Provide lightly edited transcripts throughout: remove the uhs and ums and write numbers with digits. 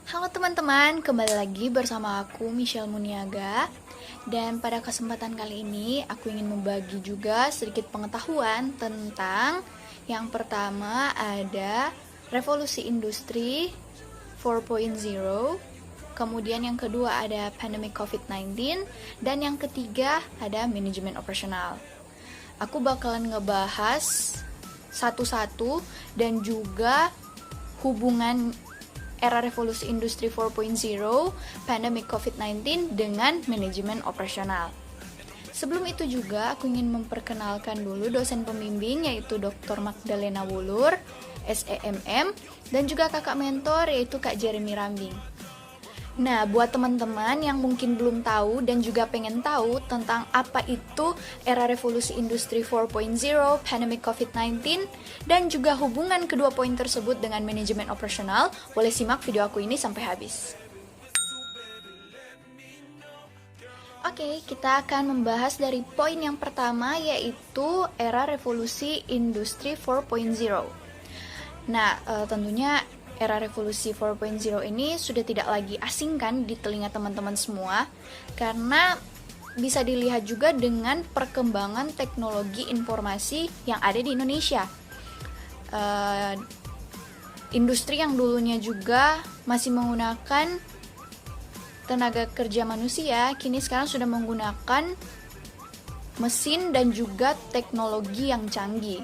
Halo teman-teman, kembali lagi bersama aku Michelle Muniaga. Dan pada kesempatan kali ini aku ingin membagi juga sedikit pengetahuan tentang yang pertama ada revolusi industri 4.0, kemudian yang kedua ada pandemic COVID-19, dan yang ketiga ada manajemen operasional. Aku bakalan ngebahas satu-satu dan juga hubungan era revolusi industri 4.0, pandemic COVID-19 dengan manajemen operasional. Sebelum itu juga aku ingin memperkenalkan dulu dosen pembimbing yaitu Dr. Magdalena Wulur, SEMM, dan juga kakak mentor yaitu Kak Jeremy Rambing. Nah, buat teman-teman yang mungkin belum tahu dan juga pengen tahu tentang apa itu era revolusi industri 4.0, pandemic COVID-19, dan juga hubungan kedua poin tersebut dengan manajemen operasional, boleh simak video aku ini sampai habis. Oke, kita akan membahas dari poin yang pertama yaitu era revolusi industri 4.0. Nah, tentunya era revolusi 4.0 ini sudah tidak lagi asing kan di telinga teman-teman semua, karena bisa dilihat juga dengan perkembangan teknologi informasi yang ada di Indonesia. Industri yang dulunya juga masih menggunakan tenaga kerja manusia, kini sekarang sudah menggunakan mesin dan juga teknologi yang canggih.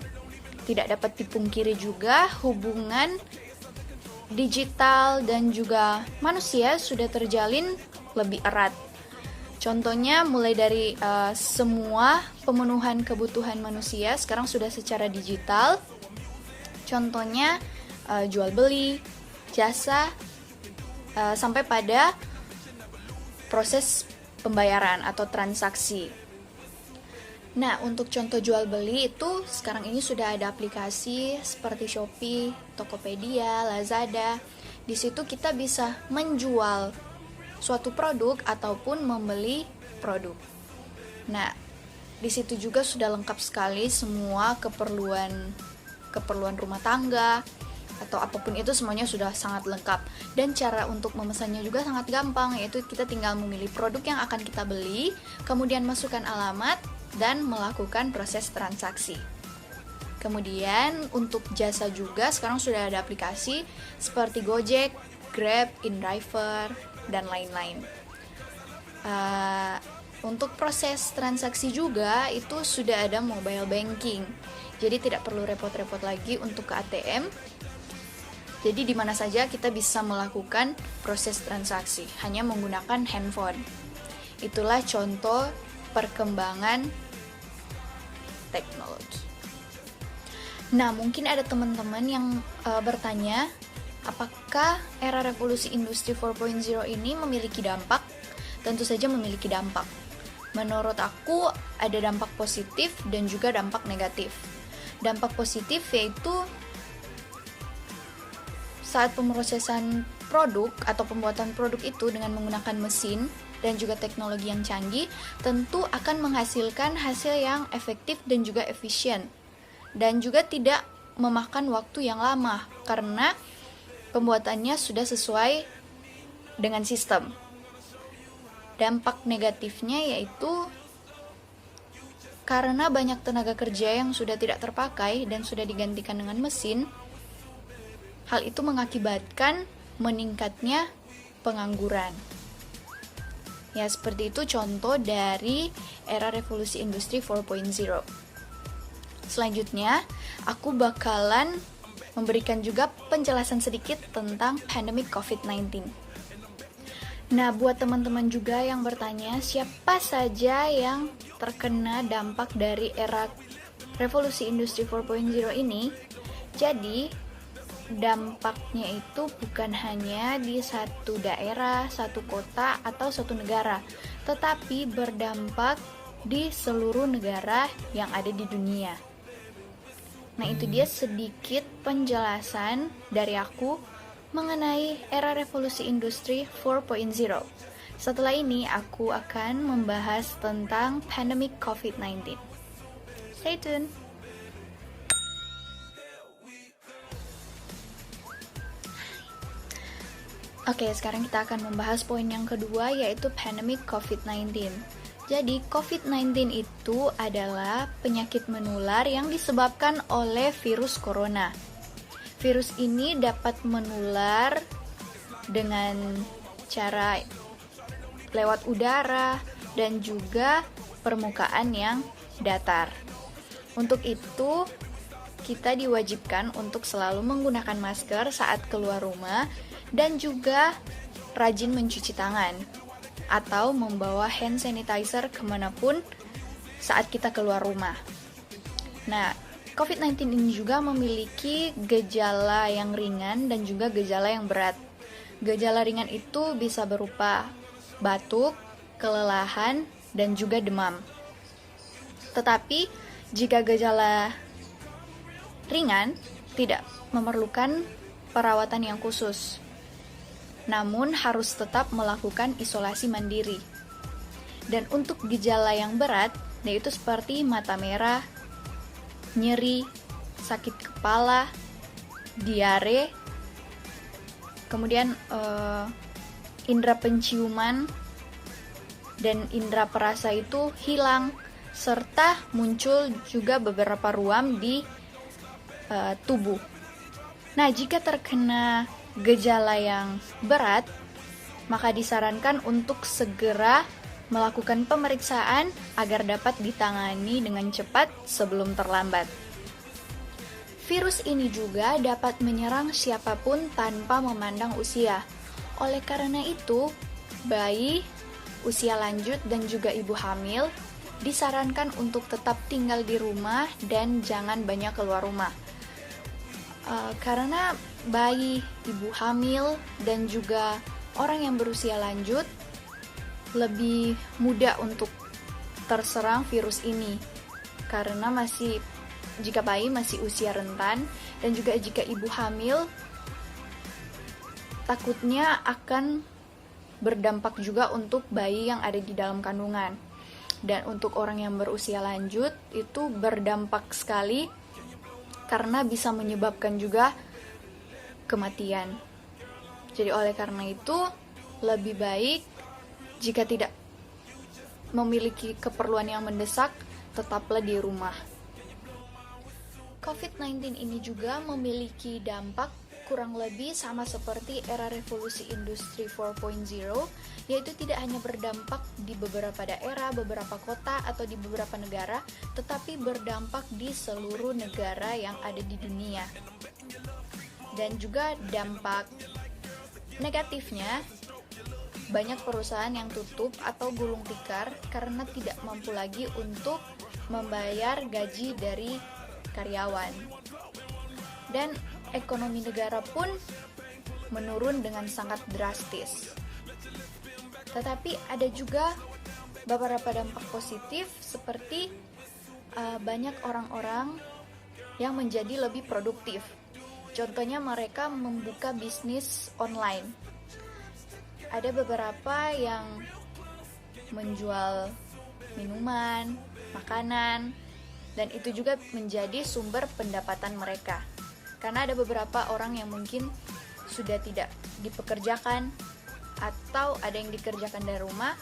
Tidak dapat dipungkiri juga hubungan digital dan juga manusia sudah terjalin lebih erat. Contohnya mulai dari semua pemenuhan kebutuhan manusia sekarang sudah secara digital. Contohnya jual beli, jasa, sampai pada proses pembayaran atau transaksi. Nah, untuk contoh jual beli itu sekarang ini sudah ada aplikasi seperti Shopee, Tokopedia, Lazada. Di situ kita bisa menjual suatu produk ataupun membeli produk. Nah, di situ juga sudah lengkap sekali semua keperluan rumah tangga atau apapun itu, semuanya sudah sangat lengkap. Dan cara untuk memesannya juga sangat gampang, yaitu kita tinggal memilih produk yang akan kita beli, kemudian masukkan alamat dan melakukan proses transaksi. Kemudian untuk jasa juga sekarang sudah ada aplikasi seperti Gojek, Grab, InDriver, dan lain-lain. Untuk proses transaksi juga itu sudah ada mobile banking, jadi tidak perlu repot-repot lagi untuk ke ATM. Jadi di mana saja kita bisa melakukan proses transaksi hanya menggunakan handphone. Itulah contoh perkembangan teknologi. Nah, mungkin ada teman-teman yang bertanya, apakah era revolusi industri 4.0 ini memiliki dampak? Tentu saja memiliki dampak. Menurut aku ada dampak positif dan juga dampak negatif. Dampak positif yaitu saat pemrosesan produk atau pembuatan produk itu dengan menggunakan mesin dan juga teknologi yang canggih, tentu akan menghasilkan hasil yang efektif dan juga efisien, dan juga tidak memakan waktu yang lama karena pembuatannya sudah sesuai dengan sistem. Dampak negatifnya yaitu karena banyak tenaga kerja yang sudah tidak terpakai dan sudah digantikan dengan mesin, hal itu mengakibatkan meningkatnya pengangguran. Ya, seperti itu contoh dari era revolusi industri 4.0. Selanjutnya, aku bakalan memberikan juga penjelasan sedikit tentang pandemic COVID-19. Nah, buat teman-teman juga yang bertanya, siapa saja yang terkena dampak dari era revolusi industri 4.0 ini? Jadi, dampaknya itu bukan hanya di satu daerah, satu kota, atau satu negara, tetapi berdampak di seluruh negara yang ada di dunia. Nah, itu dia sedikit penjelasan dari aku mengenai era revolusi industri 4.0. Setelah ini, aku akan membahas tentang pandemic COVID-19. Stay tuned! Oke, sekarang kita akan membahas poin yang kedua, yaitu pandemic COVID-19. Jadi, COVID-19 itu adalah penyakit menular yang disebabkan oleh virus corona. Virus ini dapat menular dengan cara lewat udara dan juga permukaan yang datar. Untuk itu, kita diwajibkan untuk selalu menggunakan masker saat keluar rumah dan juga rajin mencuci tangan atau membawa hand sanitizer kemanapun saat kita keluar rumah. Nah, COVID-19 ini juga memiliki gejala yang ringan dan juga gejala yang berat. Gejala ringan itu bisa berupa batuk, kelelahan, dan juga demam. Tetapi, jika gejala ringan tidak memerlukan perawatan yang khusus, namun harus tetap melakukan isolasi mandiri. Dan untuk gejala yang berat, yaitu seperti mata merah, nyeri, sakit kepala, diare, kemudian indera penciuman dan indera perasa itu hilang, serta muncul juga beberapa ruam di tubuh. Nah, jika terkena gejala yang berat, maka disarankan untuk segera melakukan pemeriksaan agar dapat ditangani dengan cepat sebelum terlambat. Virus ini juga dapat menyerang siapapun tanpa memandang usia. Oleh karena itu, bayi, usia lanjut, dan juga ibu hamil disarankan untuk tetap tinggal di rumah dan jangan banyak keluar rumah. Karena bayi, ibu hamil, dan juga orang yang berusia lanjut lebih mudah untuk terserang virus ini. Karena jika bayi masih usia rentan dan juga jika ibu hamil, takutnya akan berdampak juga untuk bayi yang ada di dalam kandungan. Dan untuk orang yang berusia lanjut itu berdampak sekali karena bisa menyebabkan juga kematian. Jadi oleh karena itu, lebih baik jika tidak memiliki keperluan yang mendesak, tetaplah di rumah. COVID-19 ini juga memiliki dampak kurang lebih sama seperti era revolusi industri 4.0, yaitu tidak hanya berdampak di beberapa daerah, beberapa kota, atau di beberapa negara, tetapi berdampak di seluruh negara yang ada di dunia. Dan juga dampak negatifnya, banyak perusahaan yang tutup atau gulung tikar karena tidak mampu lagi untuk membayar gaji dari karyawan. Dan ekonomi negara pun menurun dengan sangat drastis. Tetapi ada juga beberapa dampak positif seperti banyak orang-orang yang menjadi lebih produktif. Contohnya mereka membuka bisnis online. Ada beberapa yang menjual minuman, makanan, dan itu juga menjadi sumber pendapatan mereka. Karena ada beberapa orang yang mungkin sudah tidak dipekerjakan atau ada yang dikerjakan dari rumah.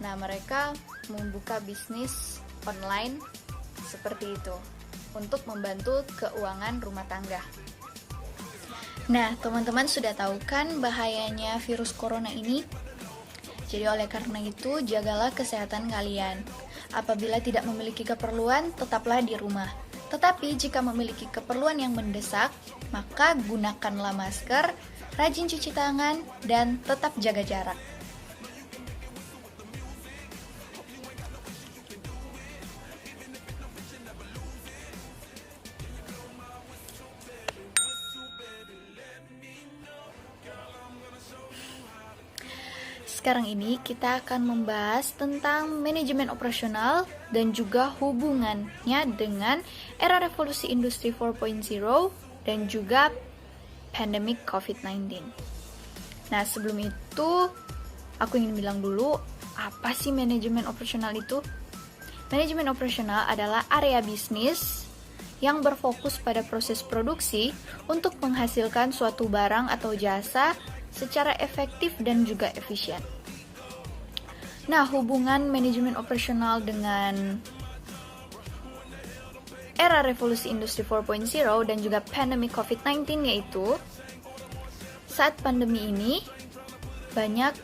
Nah, mereka membuka bisnis online seperti itu untuk membantu keuangan rumah tangga. Nah, teman-teman sudah tahu kan bahayanya virus corona ini? Jadi oleh karena itu, jagalah kesehatan kalian. Apabila tidak memiliki keperluan, tetaplah di rumah. Tetapi jika memiliki keperluan yang mendesak, maka gunakanlah masker, rajin cuci tangan, dan tetap jaga jarak. Sekarang ini kita akan membahas tentang manajemen operasional dan juga hubungannya dengan era revolusi industri 4.0 dan juga pandemic COVID-19. Nah, sebelum itu aku ingin bilang dulu, apa sih manajemen operasional itu? Manajemen operasional adalah area bisnis yang berfokus pada proses produksi untuk menghasilkan suatu barang atau jasa secara efektif dan juga efisien. Nah, hubungan manajemen operasional dengan era revolusi industri 4.0 dan juga pandemi COVID-19 yaitu saat pandemi ini banyak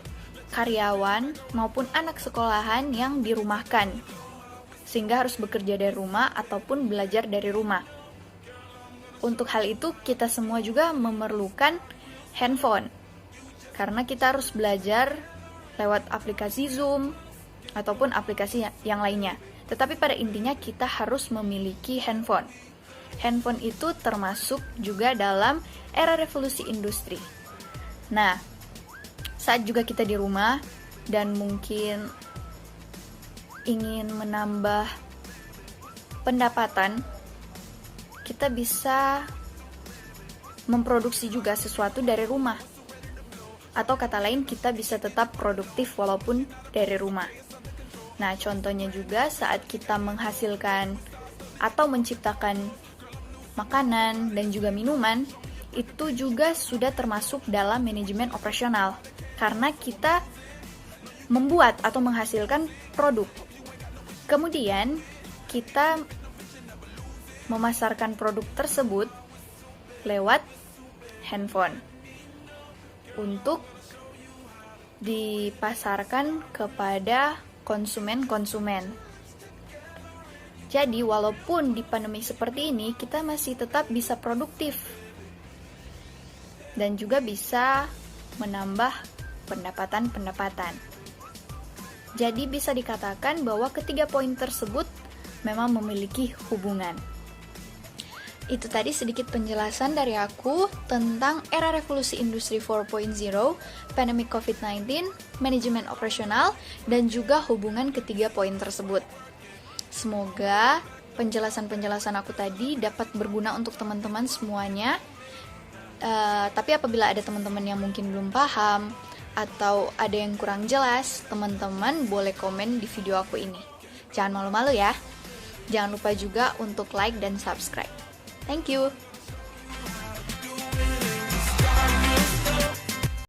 karyawan maupun anak sekolahan yang dirumahkan sehingga harus bekerja dari rumah ataupun belajar dari rumah. Untuk hal itu kita semua juga memerlukan handphone karena kita harus belajar lewat aplikasi Zoom ataupun aplikasi yang lainnya. Tetapi pada intinya kita harus memiliki handphone. Handphone itu termasuk juga dalam era revolusi industri. Nah, saat juga kita di rumah dan mungkin ingin menambah pendapatan, kita bisa memproduksi juga sesuatu dari rumah. Atau kata lain, kita bisa tetap produktif walaupun dari rumah. Nah, contohnya juga saat kita menghasilkan atau menciptakan makanan dan juga minuman, itu juga sudah termasuk dalam manajemen operasional. Karena kita membuat atau menghasilkan produk. Kemudian, kita memasarkan produk tersebut lewat handphone untuk dipasarkan kepada konsumen-konsumen. Jadi, walaupun di pandemi seperti ini, kita masih tetap bisa produktif dan juga bisa menambah pendapatan-pendapatan. Jadi, bisa dikatakan bahwa ketiga poin tersebut memang memiliki hubungan. Itu tadi sedikit penjelasan dari aku tentang era revolusi industri 4.0, pandemi COVID-19, manajemen operasional, dan juga hubungan ketiga poin tersebut. Semoga penjelasan-penjelasan aku tadi dapat berguna untuk teman-teman semuanya. Tapi apabila ada teman-teman yang mungkin belum paham atau ada yang kurang jelas, teman-teman boleh komen di video aku ini. Jangan malu-malu ya. Jangan lupa juga untuk like dan subscribe. Thank you.